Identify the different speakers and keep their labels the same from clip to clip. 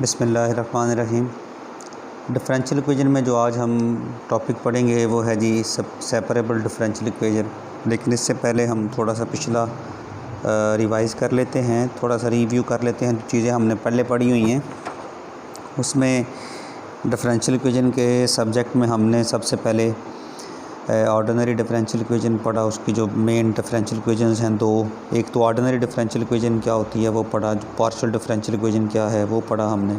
Speaker 1: बिस्मिल्लाहिर्रहमानिर्रहीम। Differential equation में जो आज हम टॉपिक पढ़ेंगे वो है जी सेपरेबल डिफरेंशियल इक्वेशन। लेकिन इससे पहले हम थोड़ा सा पिछला रिवाइज़ कर लेते हैं, थोड़ा सा रिव्यू कर लेते हैं। जो चीज़ें हमने पहले पढ़ी हुई हैं उसमें डिफरेंशियल इक्वेशन के सब्जेक्ट में हमने सबसे पहले ऑर्डिनरी डिफरेंशियल इक्वेशन पढ़ा। उसकी जो मेन डिफरेंशियल इक्वेशंस हैं दो, एक तो ऑर्डिनरी डिफरेंशियल इक्वेशन क्या होती है वो पढ़ा, पार्शियल डिफरेंशियल इक्वेशन क्या है वो पढ़ा हमने।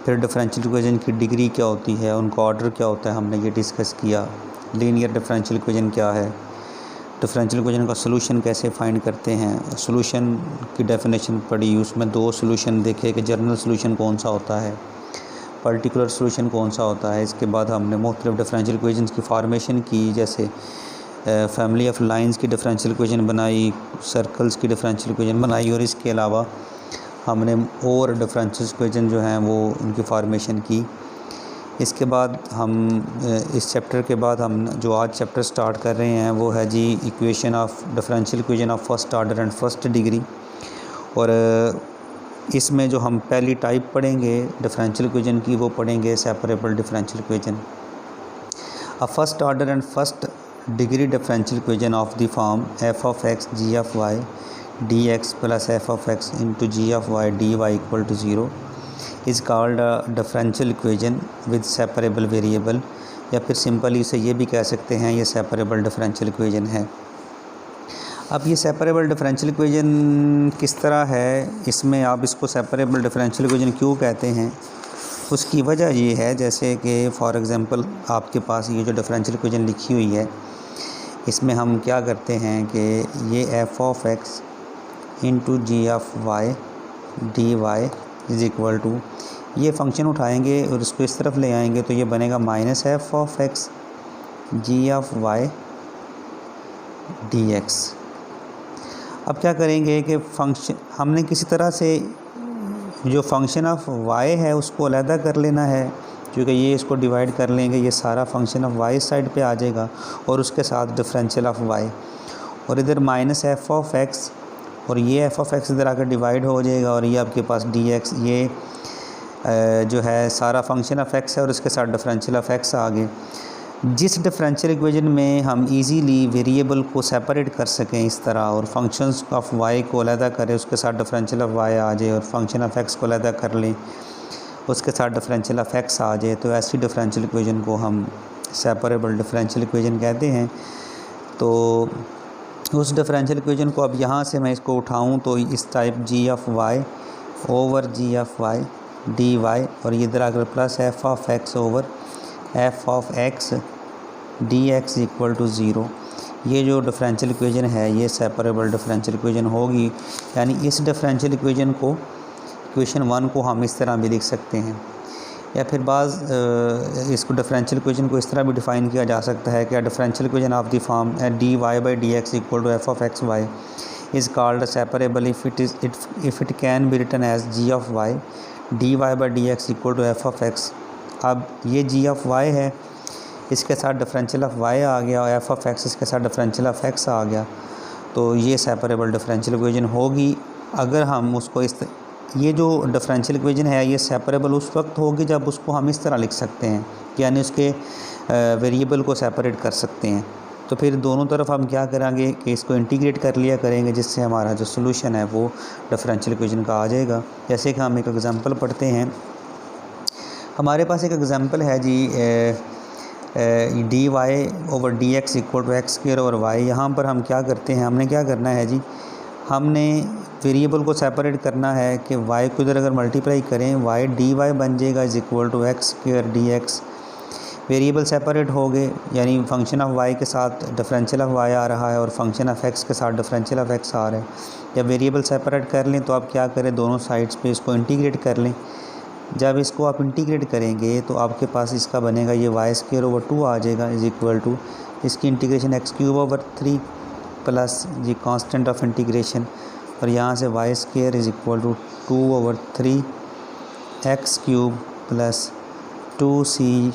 Speaker 1: फिर डिफरेंशियल इक्वेशन की डिग्री क्या होती है, उनका ऑर्डर क्या होता है, हमने ये डिस्कस किया। लीनियर डिफरेंशियल इक्वेशन क्या है, डिफरेंशियल इक्वेशन का सोल्यूशन कैसे फाइंड करते हैं, सोल्यूशन की डेफिनेशन पढ़ी। उसमें दो सोल्यूशन देखे कि जनरल सोल्यूशन कौन सा होता है, पर्टिकुलर सोल्यूशन कौन सा होता है। इसके बाद हमने मुख्तलिफ डिफरेंशियल इक्वेशंस की फार्मेशन की, जैसे फैमिली ऑफ लाइंस की डिफरेंशियल इक्वेशन बनाई, सर्कल्स की डिफरेंशियल इक्वेशन बनाई, और इसके अलावा हमने और डिफरेंशियल इक्वेशन जो हैं वो उनकी फार्मेशन की। इसके बाद हम इस चैप्टर के बाद हम जो आज चैप्टर स्टार्ट कर रहे हैं वो है जी equation of differential equation of first order and first degree. और इसमें जो हम पहली टाइप पढ़ेंगे डिफरेंशियल इक्वेशन की वो पढ़ेंगे separable differential equation. A first order and first degree differential equation of the form f of x g of y d x plus f of x into g of y d y equal to zero is called a differential equation with separable variable, या फिर simply इसे ये भी कह सकते हैं ये separable differential equation है। अब ये सेपरेबल डिफरेंशियल इक्वेशन किस तरह है, इसमें आप इसको सेपरेबल डिफरेंशियल इक्वेशन क्यों कहते हैं, उसकी वजह ये है जैसे कि फॉर एग्ज़ाम्पल आपके पास ये जो डिफरेंशियल इक्वेशन लिखी हुई है इसमें हम क्या करते हैं कि ये f of x into g of y d y is equal to, ये फंक्शन उठाएंगे और इसको इस तरफ ले आएंगे तो ये बनेगा minus f of x g of y d x. अब क्या करेंगे कि फंक्शन हमने किसी तरह से जो फंक्शन ऑफ वाई है उसको अलहदा कर लेना है, क्योंकि ये इसको डिवाइड कर लेंगे, ये सारा फंक्शन ऑफ वाई साइड पे आ जाएगा और उसके साथ डिफरेंशियल ऑफ वाई, और इधर माइनस एफ ऑफ एक्स और ये एफ ऑफ एक्स इधर आकर डिवाइड हो जाएगा और ये आपके पास डी एक्स, ये जो है सारा फंक्शन ऑफ एक्स है और उसके साथ डिफरेंशियल ऑफ एक्स आ गए। जिस डिफरेंशियल इक्वेशन में हम इजीली वेरिएबल को सेपरेट कर सकें इस तरह, और फंक्शंस ऑफ वाई को अलहदा करें उसके साथ डिफरेंशियल ऑफ वाई आ जाए, और फंक्शन ऑफ एक्स को अलहदा कर लें उसके साथ डिफरेंशियल ऑफ एक्स आ जाए, तो ऐसी डिफरेंशियल इक्वेशन को हम सेपरेबल डिफरेंशियल इक्वेशन कहते हैं। तो उस डिफरेंशियल इक्वेशन को अब यहाँ से मैं इसको उठाऊँ तो इस type g of y over g of y d y, और इधर आकर plus f of x over f of x d x equal to zero, ये जो डिफरेंशियल इक्वेशन है ये सेपरेबल डिफरेंशियल इक्वेशन होगी। यानी इस डिफरेंशियल इक्वेशन को इक्वेशन वन को हम इस तरह भी लिख सकते हैं, या फिर बाज़ इसको डिफरेंशियल इक्वेशन को इस तरह भी डिफ़ाइन किया जा सकता है कि differential equation of the form d y by D x equal to f of x y is called separable if it can be written as g of y d y by D x equal to f of x. अब ये जी of Y है, इसके साथ differential of Y आ गया, और F of x इसके साथ differential of x आ गया, तो ये सेपरेबल डिफरेंशियल इक्वेशन होगी। अगर हम उसको ये जो डिफरेंशियल इक्वेशन है ये सेपरेबल उस वक्त होगी जब उसको हम इस तरह लिख सकते हैं, यानी उसके वेरिएबल को सेपरेट कर सकते हैं। तो फिर दोनों तरफ हम क्या करेंगे कि इसको इंटीग्रेट कर लिया करेंगे, जिससे हमारा जो सोल्यूशन है वो डिफरेंशियल इक्वेशन का आ जाएगा। जैसे कि हम एक एग्ज़ाम्पल पढ़ते हैं, हमारे पास एक एग्ज़ाम्पल है जी d y over d x equal to x square over y. यहाँ पर हम क्या करते हैं, हमने क्या करना है जी, हमने वेरिएबल को सेपरेट करना है कि वाई को इधर अगर मल्टीप्लाई करें वाई डी वाई बन जाएगा is equal to x square d x. Variable separate हो गए, यानी फंक्शन ऑफ वाई के साथ डिफरेंशियल ऑफ वाई आ रहा है और फंक्शन ऑफ एक्स के साथ डिफरेंशियल ऑफ एक्स आ रहा है। जब वेरिएबल सेपरेट कर लें तो आप क्या करें, दोनों साइड्स पे इसको इंटीग्रेट कर लें। जब इसको आप इंटीग्रेट करेंगे तो आपके पास इसका बनेगा ये वाई स्क्वायर ओवर टू आ जाएगा इज इक्वल टू इसकी integration X cube over three plus ये कांस्टेंट ऑफ इंटीग्रेशन, और यहाँ से Y square is equal to two over three X cube plus two C,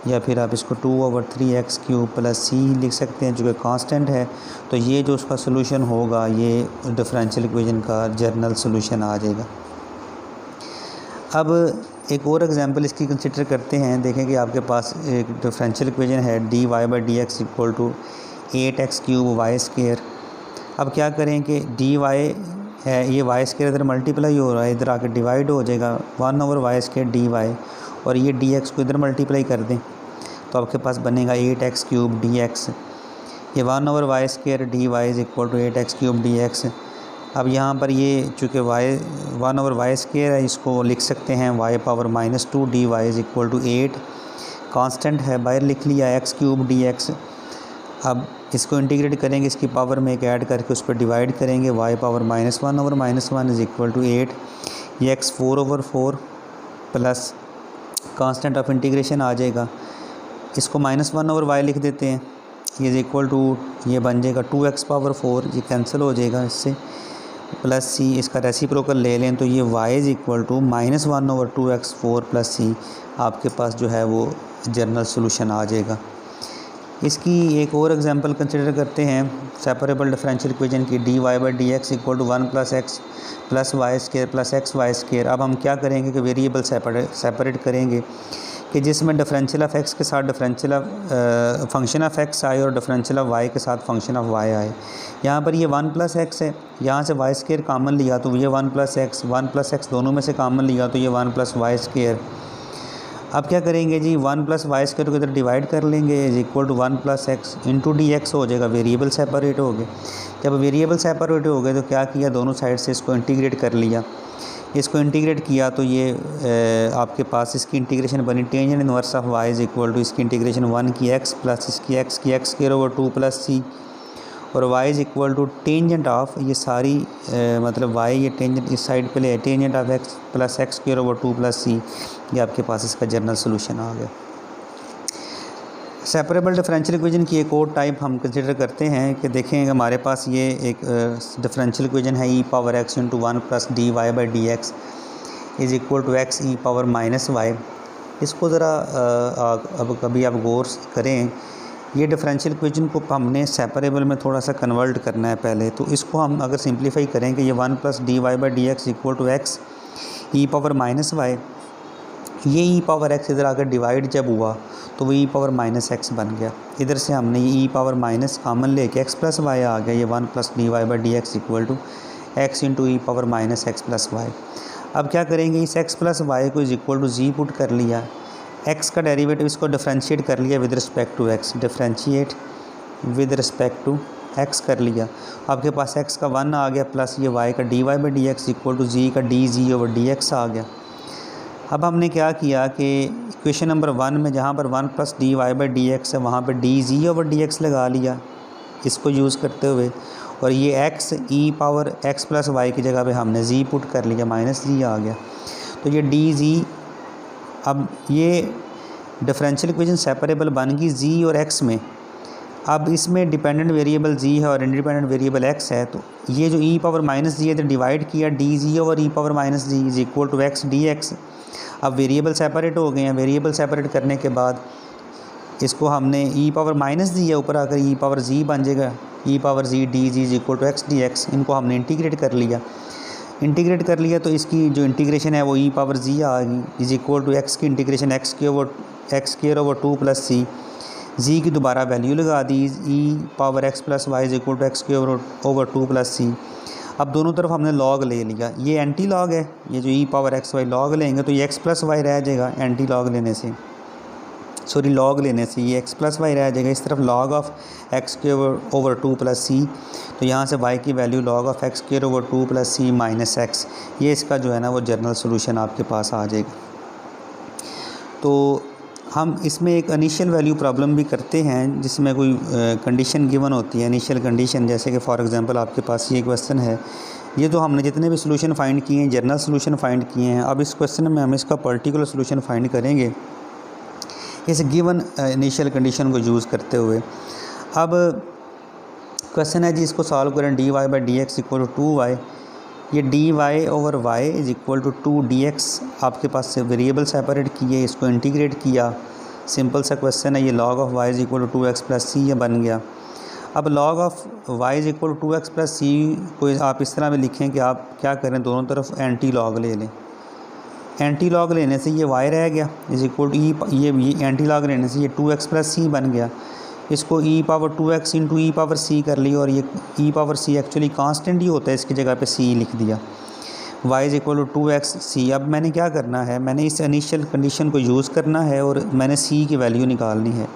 Speaker 1: या फिर आप इसको two over three X cube plus C लिख सकते हैं जो कि कांस्टेंट है। तो ये जो उसका सोल्यूशन होगा ये डिफरेंशियल इक्वेशन का जनरल सोल्यूशन आ जाएगा। अब एक और एग्जांपल इसकी कंसिडर करते हैं। देखें कि आपके पास एक डिफरेंशियल इक्वेशन है dy by D x equal to 8x cube y square. अब क्या करें कि dy है, ये वाई स्केयर इधर मल्टीप्लाई हो रहा है, इधर आके डिवाइड हो जाएगा 1/y स्केयर dy, और ये dx को इधर मल्टीप्लाई कर दें तो आपके पास बनेगा 8x क्यूब dx। ये 1/y square dy is equal to 8x cube dx। अब यहाँ पर ये चूँकि y 1/y स्केयर है, इसको लिख सकते हैं y power -2 dy is equal to 8, constant है बाहर लिख लिया x क्यूब dx। अब इसको इंटीग्रेट करेंगे, इसकी पावर में एक ऐड करके उस पर डिवाइड करेंगे, y power -1/-1 is equal to 8, ये x 4/4 plus constant of integration आ जाएगा, इसको -1/y लिख देते हैं, ये इज इक्वल टू ये बन जाएगा 2x पावर 4, ये कैंसिल हो जाएगा इससे, प्लस c, इसका रेसिप्रोकल ले लें तो ये y is equal to -1/2x4 plus c, आपके पास जो है वो जनरल सोल्यूशन आ जाएगा। इसकी एक और एग्जांपल कंसिडर करते हैं सेपरेबल डिफरेंशियल इक्वेशन की dy by D x equal to 1 + x + y square plus x y square. अब हम क्या करेंगे कि वेरिएबल सेपरेट करेंगे कि जिसमें डिफरेंशियल ऑफ x के साथ differential of function of x आए और डिफरेंशियल ऑफ y के साथ फंक्शन ऑफ y आए। यहाँ पर ये 1 + x है, यहाँ से y स्केयर कामन लिया तो ये 1 + x, 1 + x दोनों में से कामन लिया तो ये 1 + y स्केयर। अब क्या करेंगे जी, 1 + y स्केयर को इधर डिवाइड कर लेंगे, is equal to 1 + x into dx हो जाएगा, वेरिएबल सेपरेट हो गए। जब वेरिएबल सेपरेट हो गए तो क्या किया, दोनों साइड से इसको इंटीग्रेट कर लिया। इसको इंटीग्रेट किया तो ये आपके पास इसकी इंटीग्रेशन बनी tangent inverse of y is equal to इसकी इंटीग्रेशन 1 की x प्लस इसकी x square over 2 plus c, और y is equal to tangent of ये सारी मतलब y ये टेंजेंट इस साइड पे ले tangent of x plus x square over 2 plus c, ये आपके पास इसका जनरल सोल्यूशन आ गया। सेपरेबल डिफरेंशियल इक्वेशन की एक और टाइप हम कंसिडर करते हैं कि देखें हमारे पास ये एक डिफरेंशियल इक्वेशन है e power x into 1 plus dy by D x is equal to x e power -y। इसको ज़रा अब कभी आप गौर करें, ये डिफरेंशियल इक्वेशन को हमने सेपरेबल में थोड़ा सा कन्वर्ट करना है पहले, तो इसको हम अगर सिंप्लीफाई करें कि ये 1 plus dy by D x equal to x e power -y, ये e पावर x इधर आकर डिवाइड जब हुआ तो वो e पावर -x बन गया। इधर से हमने ये e पावर माइनस कामन लेके x प्लस y आ गया, ये 1 plus dy by D x equal to x into E power -x plus y। अब क्या करेंगे, इस x प्लस y को is equal to g put कर लिया, x का डेरिवेटिव इसको डिफ्रेंशिएट कर लिया with respect to x, differentiate with respect to x कर लिया। आपके पास x का 1 आ गया प्लस ये y का dy by D x equal to G का dg ओवर dx आ गया। अब हमने क्या किया कि इक्वेशन नंबर 1 में जहाँ पर 1 plus dy by D x है वहाँ पर dg ओवर dx लगा लिया इसको यूज़ करते हुए, और ये x e power x plus y की जगह पे हमने z पुट कर लिया, -g आ गया, तो ये dg। अब ये डिफरेंशियल इक्वेशन सेपरेबल बन गई z और x में। अब इसमें डिपेंडेंट वेरिएबल z है और इंडिपेंडेंट वेरिएबल x है, तो ये जो e पावर -g है तो डिवाइड किया dg over e power -g is equal to x dx। अब वेरिएबल सेपरेट हो गए हैं, वेरिएबल सेपरेट करने के बाद इसको हमने e पावर -g है ऊपर आकर e पावर z बन जाएगा, e power z dg is equal to x dx। इनको हमने इंटीग्रेट कर लिया, इंटीग्रेट कर लिया तो इसकी जो इंटीग्रेशन है वो e पावर z आ गई इज इक्वल टू x की integration x square over 2 plus c, z की दोबारा वैल्यू लगा दी, e power x plus y is equal to x square over 2 plus c। अब दोनों तरफ हमने लॉग ले लिया, ये एंटी लॉग है, ये जो e power x y log लेंगे तो ये x प्लस वाई रह जाएगा, एंटी लॉग लेने से सॉरी लॉग लेने से ये x प्लस वाई रह जाएगा, इस तरफ log of x square over 2 plus c, तो यहाँ से y की value log of x square over 2 plus c minus x, ये इसका जो है ना वो जनरल सोल्यूशन आपके पास आ जाएगा। तो हम इसमें एक इनिशियल वैल्यू प्रॉब्लम भी करते हैं जिसमें कोई कंडीशन गिवन होती है, इनिशियल कंडीशन, जैसे कि फॉर एग्जांपल आपके पास ये क्वेश्चन है, ये तो हमने जितने भी सोल्यूशन फाइंड किए हैं जनरल सोल्यूशन फाइंड किए हैं। अब इस क्वेश्चन में हम इसका पर्टिकुलर सोल्यूशन फाइंड करेंगे इस गिवन इनिशियल कंडीशन को यूज़ करते हुए। अब क्वेश्चन है जी, इसको सॉल्व करें dy by D x equal to 2y, ये dy over y is equal to 2dx, आपके पास से वेरिएबल सेपरेट किए, इसको इंटीग्रेट किया, सिंपल सा क्वेश्चन है। ये log of y is equal to 2x plus c ये बन गया। अब log of y is equal to 2x plus c को आप इस तरह में लिखें कि आप क्या करें, दोनों तरफ एंटी लॉग ले लें, एंटी लॉग लेने से ये y रह गया इज इक्वल टू ये एंटी लॉग लेने से ये 2x प्लस सी बन गया। इसको e पावर 2x इंटू ई पावर सी कर लिया और ये e power c actually constant ही होता है, इसकी जगह पे c लिख दिया। y is equal to 2x c। अब मैंने क्या करना है, मैंने इस इनिशियल कंडीशन को यूज़ करना है और मैंने c की वैल्यू निकालनी है।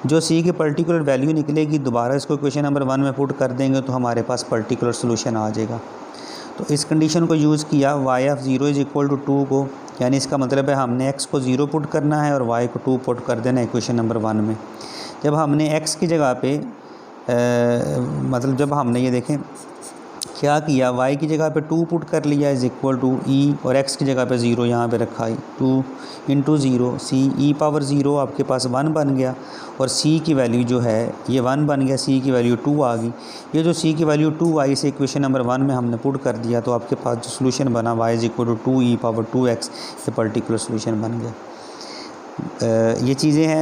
Speaker 1: जो c की पर्टिकुलर वैल्यू निकलेगी दोबारा इसको क्वेश्चन नंबर 1 में पुट कर देंगे तो हमारे पास पर्टिकुलर सोल्यूशन आ जाएगा। तो इस कंडीशन को यूज़ किया y of 0 is equal to 2 को, यानी इसका मतलब है हमने x को 0 पुट करना है और y को 2 पुट कर देना है इक्वेशन नंबर 1 में। जब हमने x की जगह पे मतलब जब हमने ये देखें क्या किया, y की जगह पे 2 पुट कर लिया इज इक्वल टू e और x की जगह पे 0 यहाँ पे रखा है 2 इंटू 0 c e पावर 0 आपके पास 1 बन गया और c की वैल्यू जो है ये 1 बन गया, c की वैल्यू 2 आ गई। ये जो c की वैल्यू 2 आई इसे इक्वेशन नंबर 1 में हमने पुट कर दिया तो आपके पास जो सोल्यूशन बना y is equal to 2 e power 2x ये पर्टिकुलर सोल्यूशन बन गया। ये चीज़ें हैं